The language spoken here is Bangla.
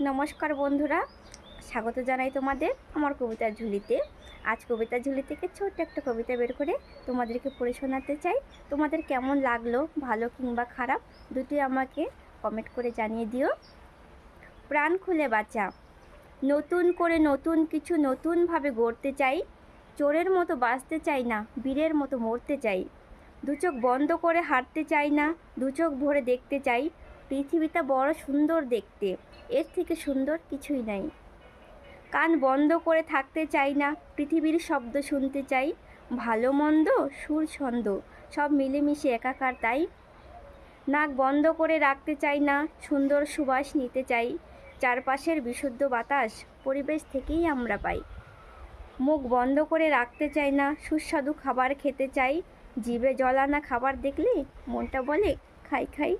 নমস্কার বন্ধুরা, স্বাগত জানাই তোমাদের আমার কবিতার ঝুলিতে। আজ কবিতার ঝুলি থেকে ছোট্ট একটা কবিতা বের করে তোমাদেরকে পড়ে শোনাতে চাই। তোমাদের কেমন লাগলো, ভালো কিংবা খারাপ, দুটি আমাকে কমেন্ট করে জানিয়ে দিও। প্রাণ খুলে বাঁচা, নতুন করে নতুন কিছু নতুনভাবে গড়তে চাই। চোরের মতো বাঁচতে চাই না, বীরের মতো মরতে চাই। দু চোখ বন্ধ করে হাঁটতে চাই না, দু চোখ ভরে দেখতে চাই। পৃথিবীটা বড় সুন্দর দেখতে, এর থেকে সুন্দর কিছুই নাই। কান বন্ধ করে থাকতে চাই না, পৃথিবীর শব্দ শুনতে চাই। ভালো মন্দ সুর ছন্দ সব মিলেমিশে একাকার তাই। নাক বন্ধ করে রাখতে চাই না, সুন্দর সুবাস নিতে চাই। চারপাশের বিশুদ্ধ বাতাস পরিবেশ থেকেই আমরা পাই। মুখ বন্ধ করে রাখতে চাই না, সুস্বাদু খাবার খেতে চাই। জিভে জল আনা খাবার দেখলে মনটা বলে খাই খাই।